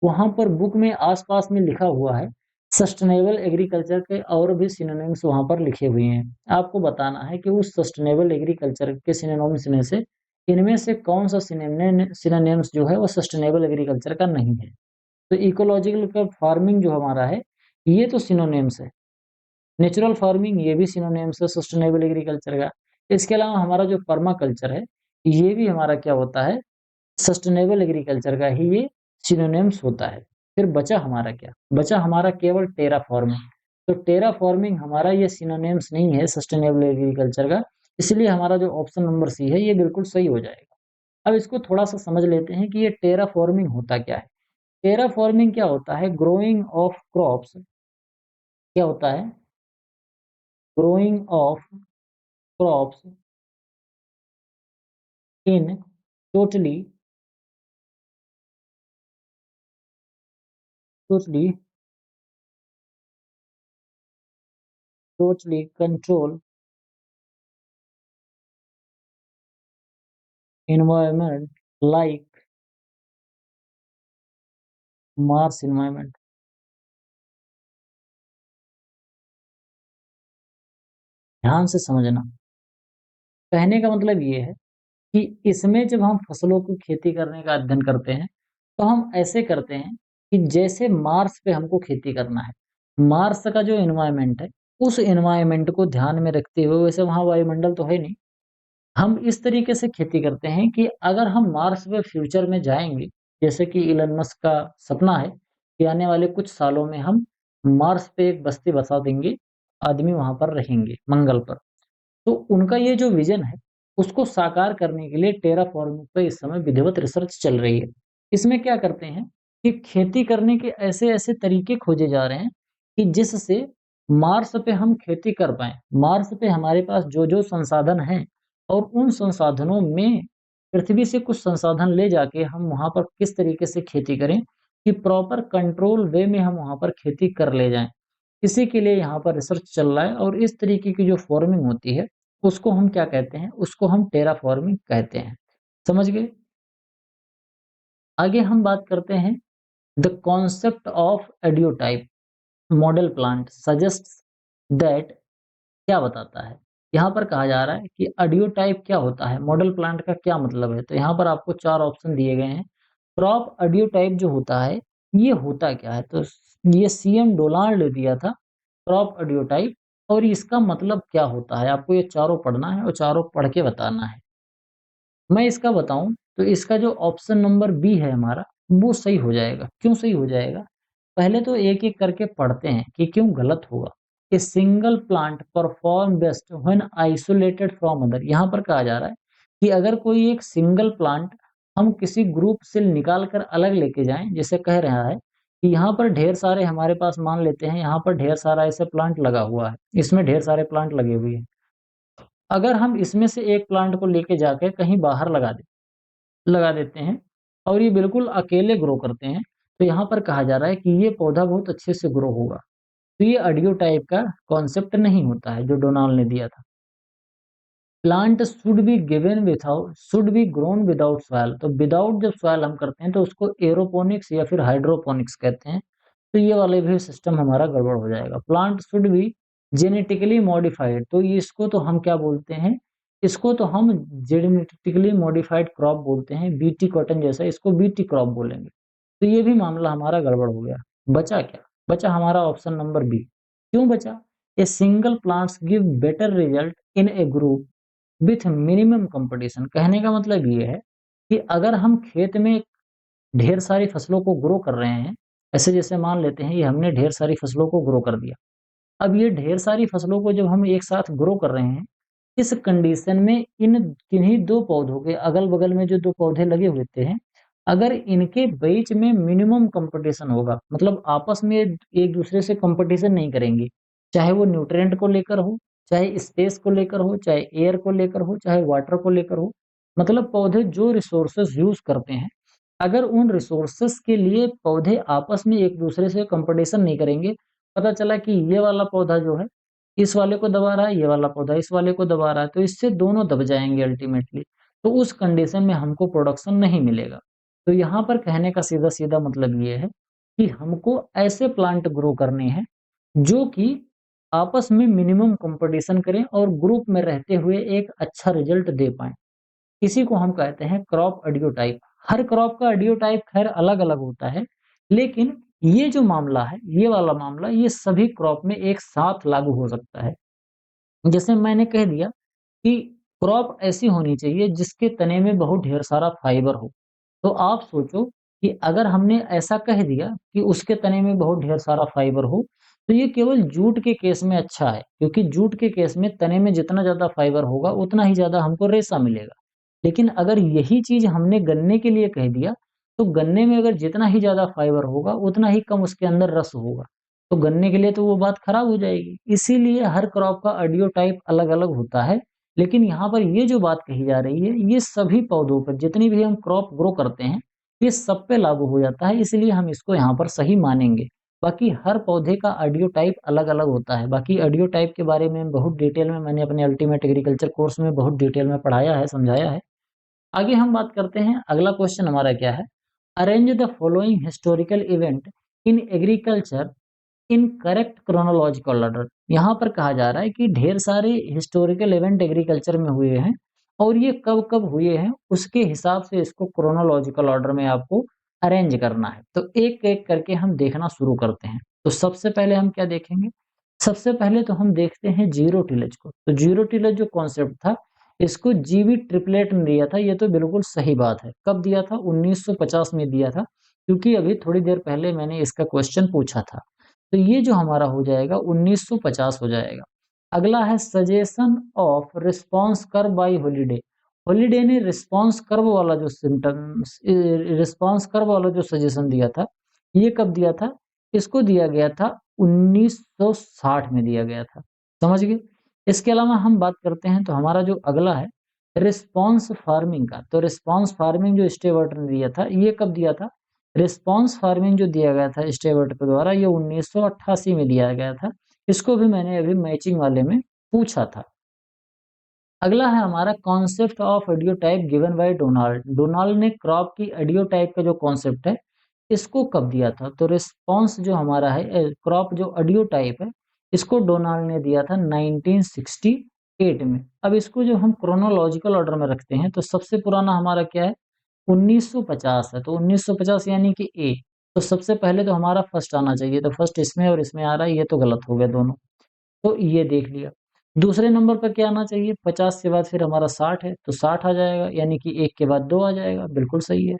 वहां पर बुक में आसपास में लिखा हुआ है सस्टेनेबल एग्रीकल्चर के और भी सिनोनिम्स वहां पर लिखे हुए हैं। आपको बताना है कि उस सस्टेनेबल एग्रीकल्चर के सिनोनिम्स में से इनमें से कौन सा सिनोनिम्स जो है वो सस्टेनेबल एग्रीकल्चर का नहीं है। तो इकोलॉजिकल का फार्मिंग जो हमारा है, ये तो सिनोनिम्स है। नेचुरल फार्मिंग ये भी सिनोनिम्स है सस्टेनेबल एग्रीकल्चर का। इसके अलावा हमारा जो पर्माकल्चर है, ये भी हमारा क्या होता है? सस्टेनेबल एग्रीकल्चर का ही ये सिनोनिम्स होता है। फिर बचा हमारा क्या? बचा हमारा केवल टेराफॉर्मिंग। तो टेराफॉर्मिंग हमारा ये सिनोनिम्स नहीं है सस्टेनेबल एग्रीकल्चर का, इसलिए हमारा जो ऑप्शन नंबर सी है ये बिल्कुल सही हो जाएगा। अब इसको थोड़ा-सा समझ लेते हैं कि ये टेराफॉर्मिंग होता क्या है? टेराफॉर्मिंग क्या होता है? ग्रोइंग ऑफ क्रॉप्स क्या होता है? Growing of crops in totally totally totally control environment like Mars environment। ध्यान से समझना। कहने का मतलब ये है कि इसमें जब हम फसलों की खेती करने का अध्ययन करते हैं, तो हम ऐसे करते हैं कि जैसे मार्स पे हमको खेती करना है, मार्स का जो एनवायरनमेंट है, उस एनवायरनमेंट को ध्यान में रखते हुए, वैसे वहाँ वायुमंडल तो है नहीं, हम इस तरीके से खेती करते हैं कि अगर हम मार्स पे फ्यूचर में जाएँगे, जैसे कि इलन मस्क का सपना है कि आने वाले कुछ सालों में हम मार्स पे एक बस्ती बसा देंगे, आदमी वहाँ पर रहेंगे, मंगल पर। तो उनका ये जो विज़न है, उसको साकार करने के लिए टेराफॉर्मिंग पे इस समय विधिवत रिसर्च चल रही है। इसमें क्या करते हैं कि खेती करने के ऐसे-ऐसे तरीके खोजे जा रहे हैं कि जिससे मार्स पे हम खेती कर पाएँ। मार्स पे हमारे पास जो-जो संसाधन हैं और उन संसाधनों में पृथ्वी से कुछ संसाधन ले जाके हम वहाँ पर किस तरीके से खेती करें कि प्रॉपर कंट्रोल वे में हम वहाँ पर खेती कर ले जाएँ। इसी के लिए यहाँ पर रिसर्च चल रहा है और इस तरीके की जो फ़ॉर्मिंग होती है, उसको हम क्या कहते हैं? उसको हम टेराफ़ॉर्मिंग कहते हैं। समझ गए? आगे हम बात करते हैं the concept of ideotype model plant suggests that क्या बताता है? यहाँ पर कहा जा रहा है कि एडियोटाइप क्या होता है? मॉडल प्लांट का क्या मतलब है? तो यहाँ पर आपको 4 ऑप्शन दिए गए हैं। क्रॉप एडियोटाइप जो होता है, ये होता क्या है? तो ये सीएम डोनाल्ड ने दिया था क्रॉप ऑडियोटाइप, और इसका मतलब क्या होता है? आपको ये चारों पढ़ना है और चारों पढ़ के बताना है। मैं इसका बताऊँ तो इसका जो ऑप्शन नंबर बी है हमारा, वो सही हो जाएगा। क्यों सही हो जाएगा? पहले तो एक-एक करके पढ़ते हैं कि क्यों गलत होगा। A single plant perform best when isolated from other. यहाँ पर कहा जा रहा है कि अगर कोई एक सिंगल प्लांट हम किसी ग्रुप से निकाल कर अलग लेके जाएँ, जैसे कह रहा है कि यहाँ पर ढेर सारे हमारे पास मान लेते हैं यहाँ पर ढेर सारा ऐसे प्लांट लगा हुआ है, इसमें ढेर सारे प्लांट लगे हुए हैं। अगर हम इसमें से एक प्लांट को लेके जाके कहीं बाहर लगा देते हैं और ये बिल्कुल अकेले ग्रो करते हैं, तो यहाँ पर कहा जा रहा है कि ये पौधा बहुत अच्छे से ग्रो होगा। तो ये ऑडियो टाइप का कॉन्सेप्ट नहीं होता है जो डोनाल्ड ने दिया था। Plant should be grown without soil. तो विदाउट जब सॉइल हम करते हैं तो उसको एरोपोनिक्स या फिर हाइड्रोपोनिक्स कहते हैं। तो ये वाले भी सिस्टम हमारा गड़बड़ हो जाएगा। Plant should be genetically modified. तो ये इसको तो हम क्या बोलते हैं? इसको तो हम जेनेटिकली मॉडिफाइड क्रॉप बोलते हैं। बीटी कॉटन जैसा इसको बीटी क्रॉप बोलेंगे। तो ये भी मामला हमारा गड़बड़ हो गया। बचा क्या? बचा हमारा ऑप्शन नंबर बी। क्यों बचा? A single plants give better result in a group with minimum competition. कहने का मतलब ये है कि अगर हम खेत में ढेर सारी फसलों को ग्रो कर रहे हैं, ऐसे जैसे मान लेते हैं ये हमने ढेर सारी फसलों को ग्रो कर दिया। अब ये ढेर सारी फसलों को जब हम एक साथ ग्रो कर रहे हैं, इस कंडीशन में इन किन्हीं 2 पौधों के अगल-बगल में जो 2 पौधे लगे हुए थे, अगर इनके बीच में मिनिमम कंपटीशन होगा, मतलब आपस में एक-दूसरे से कंपटीशन नहीं करेंगे, चाहे वो न्यूट्रिएंट को लेकर हो, चाहे स्पेस को लेकर हो, चाहे एयर को लेकर हो, चाहे वाटर को लेकर हो, मतलब पौधे जो रिसोर्सेज़ यूज़ करते हैं, अगर उन रिसोर्सेज़ के लिए पौधे आपस में एक-दूसरे से कंपटीशन नहीं करेंगे, पता चला कि ये वाला पौधा जो है, इस वाले को दबा रहा है, ये वाला पौधा इस वाले को दबा रहा है, तो इससे दोनों दब जाएँगे अल्टीमेटली। तो उस कंडीशन में हमको प्रोडक्शन नहीं मिलेगा। तो यहाँ पर कहने का सीधा-सीधा मतलब ये है कि हमको ऐसे प्लांट ग्रो करने हैं, जो कि आपस में मिनिमम कंपटीशन करें और ग्रुप में रहते हुए एक अच्छा रिज़ल्ट दे पाएँ। इसी को हम कहते हैं क्रॉप ऑडियोटाइप। हर क्रॉप का ऑडियोटाइप ख़ैर अलग-अलग होता है, लेकिन ये जो मामला है, ये वाला मामला ये सभी क्रॉप में एक साथ लागू हो सकता है। जैसे मैंने कह दिया कि क्रॉप ऐसी होनी चाहिए जिसके तने में बहुत ढेर सारा फाइबर हो। तो आप सोचो कि अगर हमने ऐसा कह दिया कि उसके तने में बहुत ढेर सारा फाइबर हो, तो ये केवल जूट के केस में अच्छा है, क्योंकि जूट के केस में तने में जितना ज़्यादा फाइबर होगा, उतना ही ज़्यादा हमको रेशा मिलेगा। लेकिन अगर यही चीज़ हमने गन्ने के लिए कह दिया, तो गन्ने में अगर जितना ही ज़्यादा फाइबर होगा, उतना ही कम उसके अंदर रस होगा। तो गन्ने के लिए तो वो बात खराब हो जाएगी। इसीलिए हर क्रॉप का ऑडियो टाइप अलग-अलग होता है। लेकिन यहाँ पर ये जो बात कही जा रही है, ये सभी पौधों पर जितनी भी हम क्रॉप ग्रो करते हैं, ये सब पे लागू हो जाता है, इसलिए हम इसको यहाँ पर सही मानेंगे। बाकी हर पौधे का ऑडियो टाइप अलग-अलग होता है। बाकी ऑडियो टाइप के बारे में बहुत डिटेल में मैंने अपने अल्टीमेट एग्रीकल्चर कोर्स में बहुत डिटेल में पढ़ाया है, समझाया है। आगे हम बात करते हैं, अगला क्वेश्चन हमारा क्या है? Arrange the following historical event in agriculture in correct chronological order. यहाँ पर कहा जा रहा है कि ढेर सारे हिस्टोरिकल इवेंट एग्रीकल्चर में हुए हैं और ये कब-कब हुए हैं, उसके हिसाब से इसको क्रोनोलॉजिकल ऑर्डर में आपको अरेंज करना है। तो एक-एक करके हम देखना शुरू करते हैं। तो सबसे पहले हम क्या देखेंगे? सबसे पहले तो हम देखते हैं ज़ीरो टिलेज को। तो ज़ीरो टिलेज जो कॉन्सेप्ट था, इसको जीवी ट्रिपलेट ने दिया था, ये तो बिल्कुल सही बात है। कब दिया था? 1950 में दिया था, क्योंकि अभी थोड़ी देर पहले मैंने इसका क्वेश्चन पूछा था। तो ये जो हमारा हो जाएगा 1950 हो जाएगा। अगला है suggestion of response curve y holiday. Holiday ने रिस्पॉन्स कर्व वाला जो सजेशन दिया था, ये कब दिया था? इसको दिया गया था 1960 में दिया गया था। समझ गए? इसके अलावा हम बात करते हैं तो हमारा जो अगला है रिस्पॉन्स फार्मिंग का। तो रिस्पॉन्स फार्मिंग जो स्टीवर्ट ने दिया था, ये कब दिया था? रिस्पॉन्स फार्मिंग जो दिया गया था स्टीवर्ट के द्वारा, ये 1988 में दिया गया था। इसको भी मैंने अभी मैचिंग वाले में पूछा था। अगला है हमारा concept of ideotype given by Donald. Donald ने क्रॉप की एडियोटाइप का जो कॉन्सेप्ट है, इसको कब दिया था? तो रिस्पॉन्स जो हमारा है क्रॉप जो एडियोटाइप है, इसको डोनाल्ड ने दिया था 1968 में। अब इसको जो हम क्रोनोलॉजिकल ऑर्डर में रखते हैं, तो सबसे पुराना हमारा क्या है? 1950 है, तो 1950 यानी कि ए। तो सबसे पहले तो हमारा फर्स्ट आना चाहिए, तो फर्स्ट इसमें और इसमें आ रहा है, ये तो गलत हो गया दोनों। तो ये देख लिया। दूसरे नंबर पर क्या आना चाहिए? 50 के बाद फिर हमारा 60 है, तो 60 आ जाएगा, यानी कि 1 के बाद 2 आ जाएगा, बिल्कुल सही है।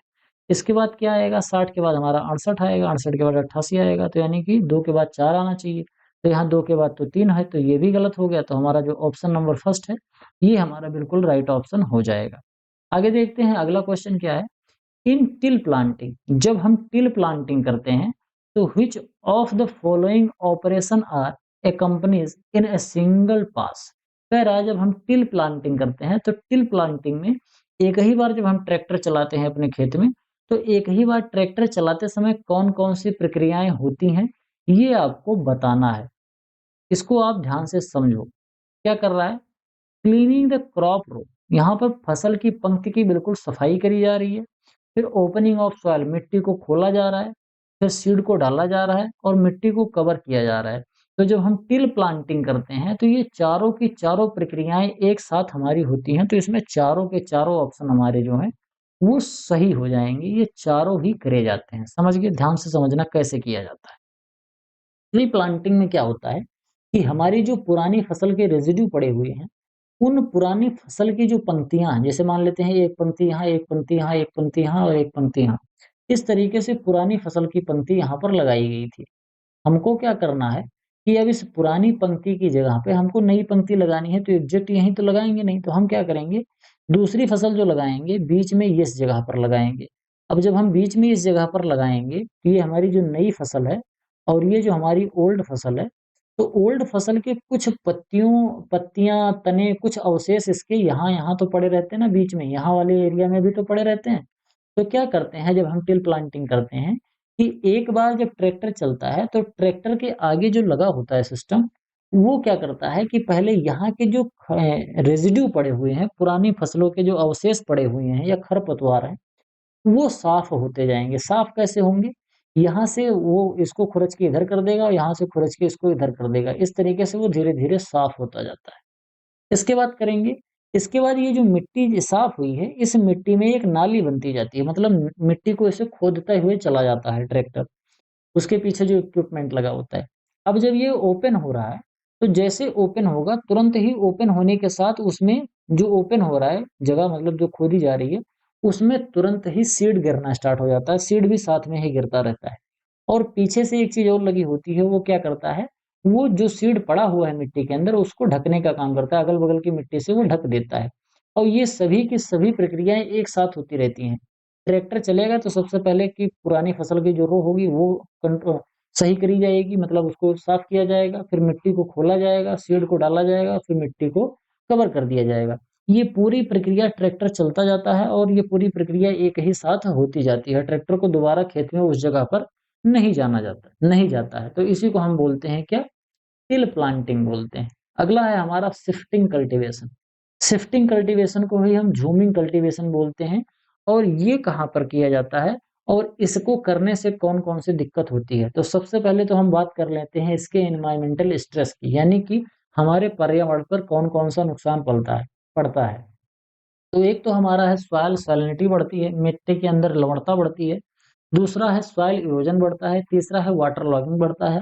इसके बाद क्या आएगा? 60 के बाद हमारा 68 आएगा, 68 के बाद 88 आएगा, तो यानी कि 2 के बाद 4 आना चाहिए। तो यहाँ 2 के बाद तो 3 है, तो ये भी गलत हो गया, तो हमारा जो ऑप्शन नंबर फर्स्ट है, ये हमारा बिल्कुल राइट ऑप्शन हो जाएगा। आगे देखते हैं अगला क्वेश्चन क्या है? इन टिल प्लांटिंग, जब हम टिल प्लांटिंग करते हैं, तो which of the following operation are accompanies in a single pass. कह रहा है जब हम टिल प्लांटिंग करते हैं, तो टिल प्लांटिंग में एक ही बार जब हम ट्रैक्टर चलाते हैं अपने खेत में, तो एक ही बार ट्रैक्टर चलाते समय कौन-कौन सी प्रक्रियाएं होती हैं, ये आपको बताना है। इसको आप ध्यान से समझो। क्या कर रहा है? क्लीनिंग द क्रॉप रो, यहाँ पर फसल की पंक्ति की बिल्कुल सफाई करी जा रही है। फिर ओपनिंग ऑफ सॉइल, मिट्टी को खोला जा रहा है। फिर सीड को डाला जा रहा है और मिट्टी को कवर किया जा रहा है। तो जब हम टिल प्लांटिंग करते हैं, तो ये चारों की चारों प्रक्रियाएं एक साथ हमारी होती हैं, तो इसमें चारों के चारों ऑप्शन हमारे जो हैं वो सही हो जाएंगे। ये चारों ही करे जाते हैं। समझ गए? ध्यान से समझना कैसे किया जाता है। ट्री प्लांटिंग में क्या होता है कि हमारी जो पुरानी फसल के रेजिड्यू पड़े हुए हैं, उन पुरानी फसल की जो पंक्तियाँ हैं, जैसे मान लेते हैं एक पंक्ति यहाँ, एक पंक्ति यहाँ, एक पंक्ति यहाँ और एक पंक्ति यहाँ। इस तरीके से पुरानी फसल की पंक्ति यहाँ पर लगाई गई थी। हमको क्या करना है कि अब इस पुरानी पंक्ति की जगह पे हमको नई पंक्ति लगानी है, तो एग्ज़ैक्ट यहीं तो लगाएँगे नहीं, तो हम क्या करेंगे, दूसरी फसल जो लगाएँगे बीच में इस जगह पर लगाएँगे। अब जब हम बीच में इस जगह पर लगाएँगे, तो ये हमारी जो नई फसल है और ये जो हमारी ओल्ड फसल है, तो ओल्ड फसल के कुछ पत्तियाँ, तने, कुछ अवशेष इसके यहाँ-यहाँ तो पड़े रहते हैं ना बीच में, यहाँ वाले एरिया में भी तो पड़े रहते हैं। तो क्या करते हैं जब हम टिल प्लांटिंग करते हैं कि एक बार जब ट्रैक्टर चलता है, तो ट्रैक्टर के आगे जो लगा होता है सिस्टम, वो क्या करता है कि पहले यहाँ के जो रेज़िड्यू पड़े हुए हैं, पुरानी फसलों के जो अवशेष पड़े हुए हैं या खरपतवार हैं, वो साफ़ होते जाएँगे। साफ़ कैसे होंगे? यहाँ से वो इसको खुरच के इधर कर देगा और यहाँ से खुरच के इसको इधर कर देगा। इस तरीके से वो धीरे-धीरे साफ़ होता जाता है। इसके बाद करेंगे, इसके बाद ये जो मिट्टी साफ़ हुई है, इस मिट्टी में एक नाली बनती जाती है, मतलब मिट्टी को ऐसे खोदते हुए चला जाता है ट्रैक्टर, उसके पीछे जो इक्विपमेंट लगा होता है। अब जब ये ओपन हो रहा है, तो जैसे ओपन होगा, तुरंत ही ओपन होने के साथ उसमें जो ओपन हो रहा है, जगह मतलब जो खोदी जा रही है, उसमें तुरंत ही सीड गिरना स्टार्ट हो जाता है, सीड भी साथ में ही गिरता रहता है। और पीछे से एक चीज़ और लगी होती है, वो क्या करता है, वो जो सीड पड़ा हुआ है मिट्टी के अंदर, उसको ढकने का काम करता है, अगल-बगल की मिट्टी से वो ढक देता है। और ये सभी की सभी प्रक्रियाएँ एक साथ होती रहती हैं। ट्रैक्टर चलेगा तो सबसे पहले कि पुरानी फसल की जो रो होगी वो सही करी जाएगी, मतलब उसको साफ किया जाएगा, फिर मिट्टी को खोला जाएगा, सीड को डाला जाएगा, फिर मिट्टी को कवर कर दिया जाएगा। ये पूरी प्रक्रिया ट्रैक्टर चलता जाता है और ये पूरी प्रक्रिया एक ही साथ होती जाती है। ट्रैक्टर को दोबारा खेत में उस जगह पर नहीं जाता है। तो इसी को हम बोलते हैं क्या? टिल प्लांटिंग बोलते हैं। अगला है हमारा शिफ्टिंग कल्टीवेशन। शिफ्टिंग कल्टीवेशन को ही हम झूमिंग कल्टीवेशन बोलते हैं और ये कहाँ पर किया जाता है और इसको करने से कौन-कौन सी दिक्कत होती है। तो सबसे पहले तो हम बात कर लेते हैं इसके एनवायरमेंटल स्ट्रेस की, यानी कि हमारे पर्यावरण पर कौन-कौन सा नुकसान पड़ता है। तो एक तो हमारा है सॉइल सैलिनिटी बढ़ती है, मिट्टी के अंदर लवणता बढ़ती है। दूसरा है सॉइल इरोजन बढ़ता है, तीसरा है वाटर लॉगिंग बढ़ता है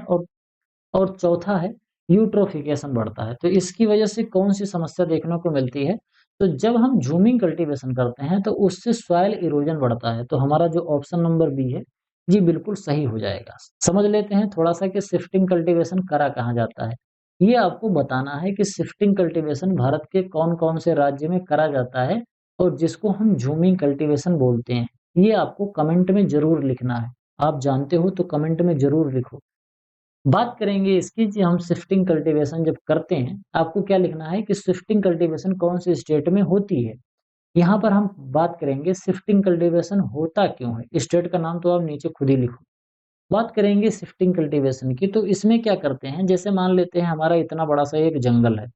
और चौथा है यूट्रोफिकेशन बढ़ता है। तो इसकी वजह से कौन-सी समस्या देखने को मिलती है? तो जब हम झूमिंग कल्टीवेशन करते हैं तो उससे सॉइल इरोजन बढ़ता है। तो हमारा जो ऑप्शन नंबर बी है, ये बिल्कुल सही हो जाएगा। समझ लेते हैं थोड़ा-सा कि शिफ्टिंग कल्टीवेशन करा कहाँ जाता है। ये आपको बताना है कि शिफ्टिंग कल्टीवेशन भारत के कौन-कौन से राज्य में करा जाता है और जिसको हम झूमिंग कल्टीवेशन बोलते हैं। ये आपको कमेंट में ज़रूर लिखना है। आप जानते हो तो कमेंट में ज़रूर लिखो। बात करेंगे इसकी कि हम शिफ्टिंग कल्टीवेशन जब करते हैं, आपको क्या लिखना है कि शिफ्टिंग कल्टीवेशन कौन-से स्टेट में होती है। यहाँ पर हम बात करेंगे शिफ्टिंग कल्टीवेशन होता क्यों है? स्टेट का नाम तो आप नीचे खुद ही लिखो। बात करेंगे शिफ्टिंग कल्टीवेशन की, तो इसमें क्या करते हैं, जैसे मान लेते हैं हमारा इतना बड़ा-सा एक जंगल है,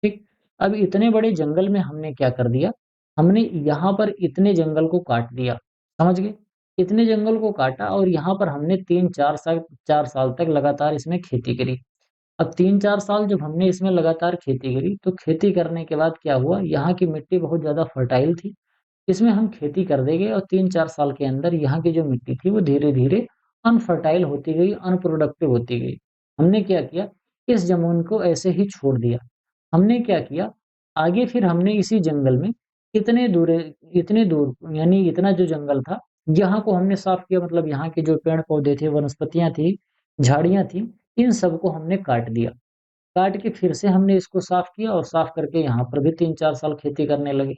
ठीक? अब इतने बड़े जंगल में हमने क्या कर दिया, हमने यहाँ पर इतने जंगल को काट दिया, समझ गए? इतने जंगल को काटा और यहाँ पर हमने 4 साल तक लगातार इसमें खेती करी। अब 3-4 साल जब हमने इसमें लगातार खेती करी, तो खेती करने के बाद क्या हुआ, यहाँ की मिट्टी बहुत ज़्यादा फर्टाइल थी। इसमें हम खेती कर देंगे और 3-4 साल के अंदर यहाँ की जो मिट्टी थी, वो धीरे-धीरे अनफर्टाइल होती गई, अनप्रोडक्टिव होती गई। हमने क्या किया, इस ज़मीन को ऐसे ही छोड़ दिया। हमने क्या किया, आगे फिर हमने इसी जंगल में इतने दूर यानी इतना जो जंगल था, यहाँ को हमने साफ़ किया, मतलब यहाँ के जो पेड़-पौधे थे, वनस्पतियाँ थी, झाड़ियाँ थी, इन सबको हमने काट दिया। काट के फिर से हमने इसको साफ़ किया और साफ़ करके यहाँ पर भी 3-4 साल खेती करने लगे।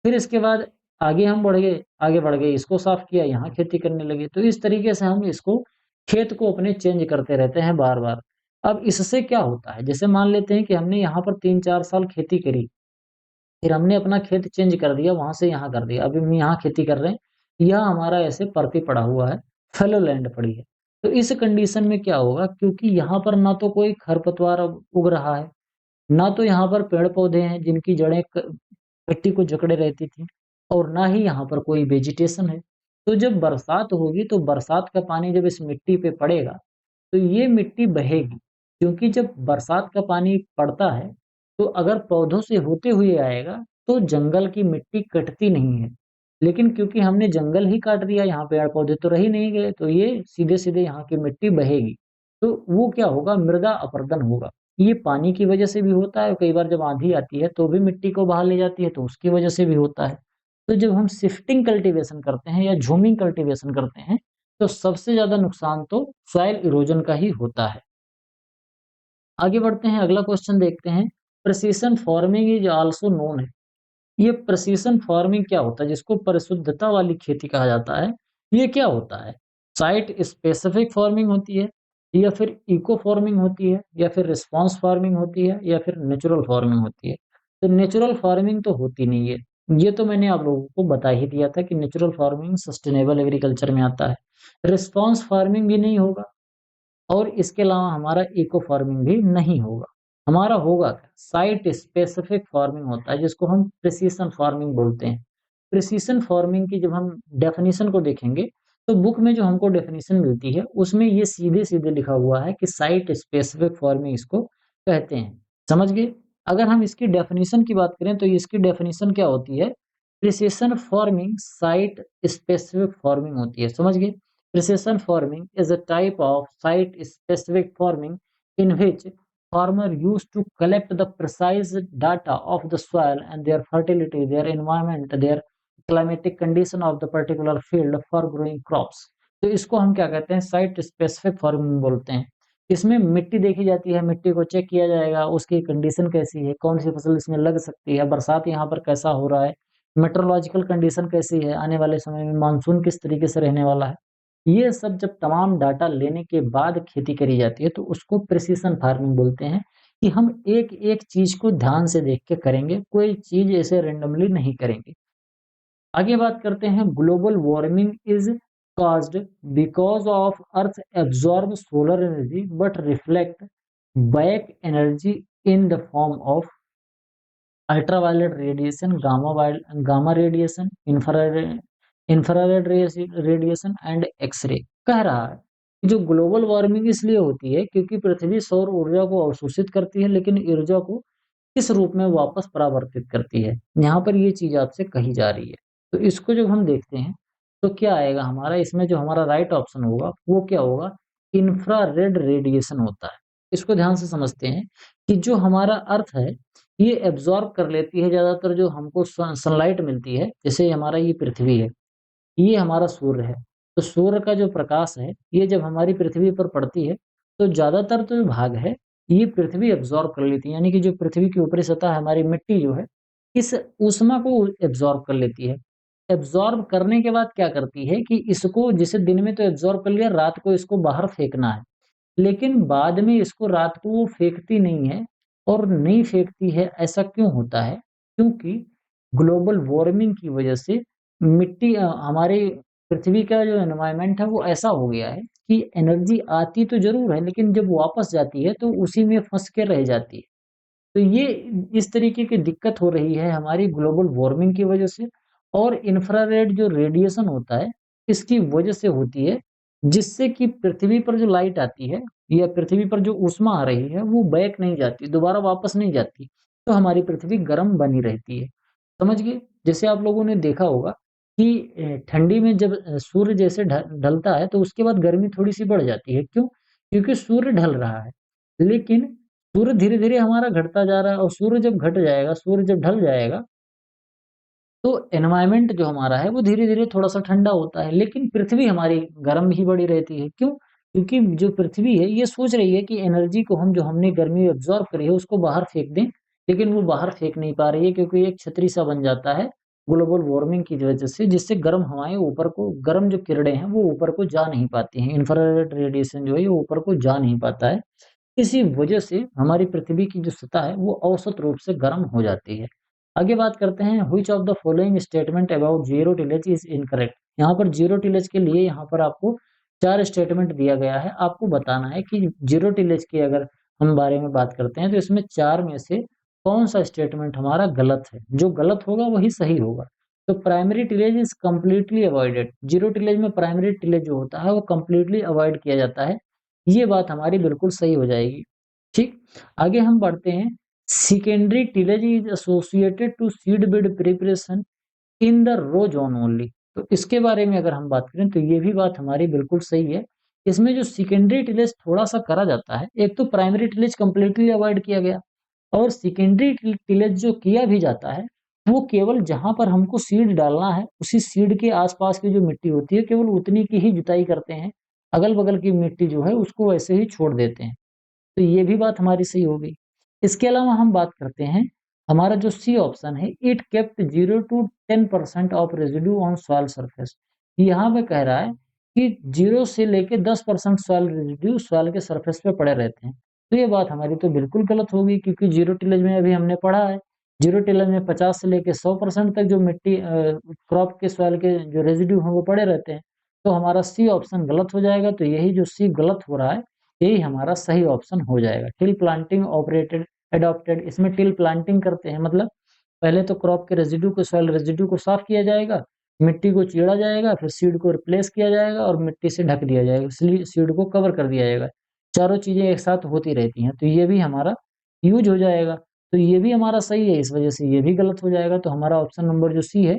फिर इसके बाद आगे बढ़ गए, इसको साफ़ किया, यहाँ खेती करने लगे। तो इस तरीके से हम इसको खेत को अपने चेंज करते रहते हैं बार-बार। अब इससे क्या होता है, जैसे मान लेते हैं कि हमने यहाँ पर 3-4 साल खेती करी, फिर हमने अपना खेत चेंज कर दिया, वहाँ से यहाँ कर दिया। अभी हम यहाँ खेती कर रहे हैं, यह हमारा ऐसे परती पड़ा हुआ है, फैलो लैंड पड़ी है। तो इस कंडीशन में क्या होगा, क्योंकि यहाँ पर ना तो कोई खरपतवार अब उग रहा है, ना तो यहाँ पर पेड़-पौधे हैं जिनकी जड़ें क मिट्टी को जकड़े रहती थी, और ना ही यहाँ पर कोई वेजिटेशन है। तो जब बरसात होगी तो बरसात का पानी जब इस मिट्टी पे पड़ेगा, तो ये मिट्टी बहेगी, क्योंकि जब बरसात का पानी पड़ता है, तो अगर पौधों से होते हुए आएगा, तो जंगल की मिट्टी कटती नहीं है। लेकिन क्योंकि हमने जंगल ही काट दिया, यहाँ पेड़-पौधे तो रह ही नहीं गए, तो ये सीधे-सीधे यहाँ की मिट्टी बहेगी। तो वो क्या होगा, मृदा अपरदन होगा। ये पानी की वजह से भी होता है, और कई बार जब आँधी आती है, तो भी मिट्टी को बहा ले जाती है, तो उसकी वजह से भी होता है। तो जब हम शिफ्टिंग कल्टीवेशन करते हैं या झूमिंग कल्टीवेशन करते हैं, तो सबसे ज़्यादा नुकसान तो सॉइल इरोजन का ही होता है। आगे बढ़ते हैं, अगला क्वेश्चन देखते हैं। Precision farming is also known है। ये प्रिसिशन फार्मिंग क्या होता है, जिसको परिशुद्धता वाली खेती कहा जाता है, ये क्या होता है? साइट स्पेसिफिक फार्मिंग होती है, या फिर इको फार्मिंग होती है, या फिर रिस्पॉन्स फार्मिंग होती है, या फिर नेचुरल फार्मिंग होती है? तो नेचुरल फार्मिंग तो होती नहीं है। ये तो मैंने आप लोगों को बता ही दिया था कि नेचुरल फार्मिंग सस्टेनेबल एग्रीकल्चर में आता है। रिस्पॉन्स फार्मिंग भी नहीं होगा, और इसके अलावा हमारा इको फार्मिंग भी नहीं होगा। हमारा होगा क्या? साइट स्पेसिफिक फार्मिंग होता है, जिसको हम प्रिसिशन फार्मिंग बोलते हैं। प्रिसिशन फार्मिंग की जब हम डेफिनिशन को देखेंगे, तो बुक में जो हमको डेफिनिशन मिलती है, उसमें ये सीधे-सीधे लिखा हुआ है कि साइट स्पेसिफिक फार्मिंग इसको कहते हैं। समझ गए? अगर हम इसकी डेफिनिशन की बात करें, तो इसकी डेफिनिशन क्या होती है? Precision farming site specific farming होती है। समझ गए? Precision farming is a type of site-specific farming in which farmer used to collect the precise data of the soil and their fertility, their environment, their climatic condition of the particular field for growing crops. तो इसको हम क्या कहते हैं? Site specific farming बोलते हैं। इसमें मिट्टी देखी जाती है, मिट्टी को चेक किया जाएगा, उसकी कंडीशन कैसी है, कौन सी फसल इसमें लग सकती है, बरसात यहाँ पर कैसा हो रहा है, मेट्रोलॉजिकल कंडीशन कैसी है, आने वाले समय में मानसून किस तरीके से रहने वाला है। ये सब जब तमाम डाटा लेने के बाद खेती करी जाती है, तो उसको प्रिसिशन फार्मिंग बोलते हैं, कि हम एक-एक चीज़ को ध्यान से देख के करेंगे, कोई चीज़ ऐसे रैंडमली नहीं करेंगे। आगे बात करते हैं, global warming is caused because of earth absorb solar energy but reflect back energy in the form of ultraviolet radiation, gamma radiation, infrared radiation and X-ray. कह रहा है कि जो ग्लोबल वार्मिंग इसलिए होती है, क्योंकि पृथ्वी सौर ऊर्जा को अवशोषित करती है, लेकिन ऊर्जा को किस रूप में वापस परावर्तित करती है। यहाँ पर ये चीज़ आपसे कही जा रही है। तो इसको जब हम देखते हैं, तो क्या आएगा हमारा, इसमें जो हमारा राइट ऑप्शन होगा, वो क्या होगा? इंफ्रारेड रेडिएशन होता है। इसको ध्यान से समझते हैं कि जो हमारा अर्थ है, ये एब्ज़ॉर्ब कर लेती है ज़्यादातर जो हमको सनलाइट मिलती है, जैसे हमारा ये पृथ्वी है, ये हमारा सूर्य है। तो सूर्य का जो प्रकाश है, ये जब हमारी पृथ्वी पर पड़ती है, तो ज़्यादातर जो भाग है, ये पृथ्वी एब्ज़ॉर्ब कर लेती है। यानी कि जो पृथ्वी की ऊपरी सतह है, हमारी मिट्टी जो है, इस ऊष्मा को एब्ज़ॉर्ब कर लेती है। एब्ज़ॉर्ब करने के बाद क्या करती है कि इसको, जैसे दिन में तो एब्ज़ॉर्ब कर लिया, रात को इसको बाहर फेंकना है। लेकिन बाद में इसको रात को वो फेंकती नहीं है, और नहीं फेंकती है, ऐसा क्यों होता है? क्योंकि ग्लोबल वार्मिंग की वजह से हमारे पृथ्वी का जो एनवायरनमेंट है, वो ऐसा हो गया है कि एनर्जी आती तो ज़रूर है, लेकिन जब वापस जाती है, तो उसी में फँस के रह जाती है। तो ये इस तरीके की दिक्कत हो रही है हमारी ग्लोबल वार्मिंग की वजह से, और इंफ्रारेड जो रेडिएशन होता है, इसकी वजह से होती है, जिससे कि पृथ्वी पर जो लाइट आती है, या पृथ्वी पर जो ऊष्मा आ रही है, वो बैक नहीं जाती, दोबारा वापस नहीं जाती। तो हमारी पृथ्वी गर्म बनी रहती है। समझ गए? जैसे आप लोगों ने देखा होगा कि ठंडी में जब सूर्य जैसे ढलता है तो उसके बाद गर्मी थोड़ी-सी बढ़ जाती है। क्यों? क्योंकि सूर्य ढल रहा है। लेकिन सूर्य धीरे-धीरे हमारा घटता जा रहा है और सूर्य जब घट जाएगा, सूर्य जब ढल जाएगा, तो एनवायरनमेंट जो हमारा है वो धीरे-धीरे थोड़ा-सा ठंडा होता है, लेकिन पृथ्वी हमारी गर्म ही बड़ी रहती है। क्यों? क्योंकि जो पृथ्वी है ये सोच रही है कि एनर्जी को हम जो हमने गर्मी एब्ज़ॉर्ब करी है उसको बाहर फेंक दें, लेकिन वो बाहर फेंक नहीं पा रही है क्योंकि एक छतरी-सा बन जाता है ग्लोबल वार्मिंग की वजह से, जिससे गर्म हवाएँ ऊपर को गर्म जो किरणें हैं वो ऊपर को जा नहीं पाती हैं। इंफ्रारेड रेडिएशन जो है ये ऊपर को जा नहीं पाता है। इसी वजह से हमारी पृथ्वी की जो सतह है वो औसत रूप से गर्म हो जाती है। आगे बात करते हैं which of the following statement about zero tillage is incorrect. यहाँ पर ज़ीरो टिलेज के लिए यहाँ पर आपको 4 स्टेटमेंट दिया गया है। आपको बताना है कि ज़ीरो टिलेज की अगर हम बारे में बात करते हैं तो इसमें 4 में से कौन-सा स्टेटमेंट हमारा गलत है? जो गलत होगा वही सही होगा। तो primary tillage is completely avoided. Zero tillage में प्राइमरी टिलेज जो होता है वो कंप्लीटली अवॉइड किया जाता है। ये बात हमारी बिल्कुल सही हो जाएगी। ठीक? आगे हम बढ़ते हैं। Secondary tillage is associated to seed bed preparation in the row zone only. तो इसके बारे में अगर हम बात करें तो ये भी बात हमारी बिल्कुल सही है। इसमें जो सेकेंडरी टिलेज थोड़ा-सा करा जाता है, एक तो प्राइमरी टिलेज कंप्लीटली अवॉइड किया गया और सेकेंडरी टिलेज जो किया भी जाता है, वो केवल जहाँ पर हमको सीड डालना है, उसी सीड के आस-पास की जो मिट्टी होती है, केवल उतनी की ही जुताई करते हैं। अगल-बगल की मिट्टी जो है उसको वैसे ही छोड़ देते हैं। तो ये भी बात हमारी सही हो गई। इसके अलावा हम बात करते हैं, हमारा जो सी ऑप्शन है, it kept 0 to 10% of residue on soil surface. यहाँ पे कह रहा है कि 0 से लेके 10% सॉइल रेसिड्यू सॉइल के सरफेस पे पड़े रहते हैं। तो ये बात हमारी तो बिल्कुल गलत होगी क्योंकि ज़ीरो टिलेज में अभी हमने पढ़ा है, ज़ीरो टिलेज में 50 से लेके 100% तक जो मिट्टी क्रॉप के सॉइल के जो रेसिड्यू हैं वो पड़े रहते हैं। तो हमारा सी ऑप्शन गलत हो जाएगा, तो यही जो सी गलत हो रहा है यही हमारा सही ऑप्शन हो जाएगा। टिल प्लांटिंग ऑपरेटेड एडॉप्टेड, इसमें टिल प्लांटिंग करते हैं मतलब पहले तो क्रॉप के रेज़िड्यू को सॉइल रेज़िड्यू को साफ किया जाएगा, मिट्टी को चीरा जाएगा, फिर सीड को रिप्लेस किया जाएगा और मिट्टी से ढक दिया जाएगा, इसलिए सीड को कवर कर दिया जाएगा। चारों चीज़ें एक साथ होती रहती हैं, तो ये भी हमारा यूज़ हो जाएगा। तो ये भी हमारा सही है, इस वजह से ये भी गलत हो जाएगा, तो हमारा ऑप्शन नंबर जो सी है,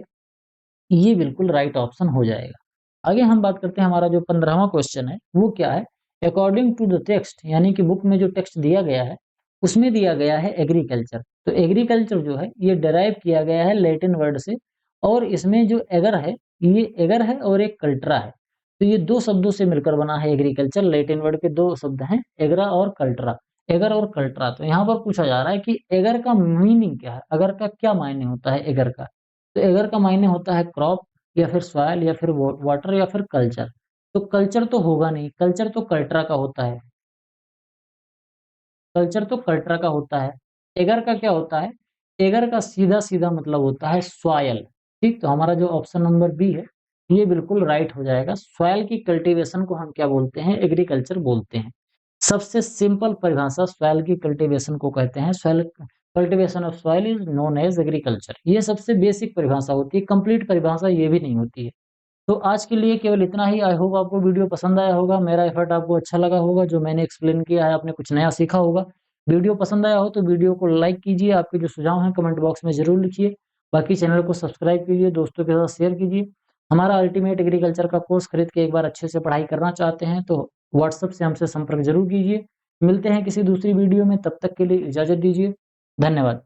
ये बिल्कुल राइट ऑप्शन हो जाएगा। आगे हम बात करते हैं, हमारा जो 15वां क्वेश्चन है, वो क्या है? अकॉर्डिंग टू द टेक्स्ट, यानी कि बुक में जो टेक्स्ट दिया गया है, उसमें दिया गया है एग्रीकल्चर। तो एग्रीकल्चर जो है, ये डिराइव किया गया है लैटिन वर्ड से और इसमें जो एगर है, ये एगर है और एक कल्ट्रा है। तो ये 2 शब्दों से मिलकर बना है एग्रीकल्चर, लैटिन वर्ड के 2 शब्द हैं, एग्रा और कल्ट्रा। एगर और कल्ट्रा, तो यहाँ पर पूछा जा रहा है कि एगर का मीनिंग क्या है? अगर का क्या मायने होता है एगर का? तो एगर का मायने होता है क्रॉप या फिर सॉइल या फिर वाटर या फिर कल्चर। तो कल्चर तो होगा नहीं, कल्चर तो कल्ट्रा का होता है। कल्चर तो कल्ट्रा का होता है। एगर का क्या होता है? एगर का सीधा-सीधा मतलब होता है सॉइल। ठीक? तो हमारा जो ऑप्शन नंबर बी है, ये बिल्कुल राइट हो जाएगा। सॉइल की कल्टीवेशन को हम क्या बोलते हैं? एग्रीकल्चर बोलते हैं। सबसे सिंपल परिभाषा सॉइल की कल्टीवेशन को कहते हैं। Soil cultivation of soil is known as agriculture. ये सबसे बेसिक परिभाषा होती है, कंप्लीट परिभाषा ये भी नहीं होती है। तो आज के लिए केवल इतना ही। आई होप आपको वीडियो पसंद आया होगा, मेरा एफर्ट आपको अच्छा लगा होगा, जो मैंने एक्सप्लेन किया है आपने कुछ नया सीखा होगा। वीडियो पसंद आया हो तो वीडियो को लाइक कीजिए, आपके जो सुझाव हैं कमेंट बॉक्स में ज़रूर लिखिए। बाकी चैनल को सब्सक्राइब कीजिए, दोस्तों के साथ शेयर कीजिए। हमारा अल्टीमेट एग्रीकल्चर का कोर्स खरीद के एक बार अच्छे से पढ़ाई करना चाहते हैं तो व्हाट्सएप से हमसे संपर्क ज़रूर कीजिए। मिलते हैं किसी दूसरी वीडियो में, तब तक के लिए इजाज़त दीजिए। धन्यवाद।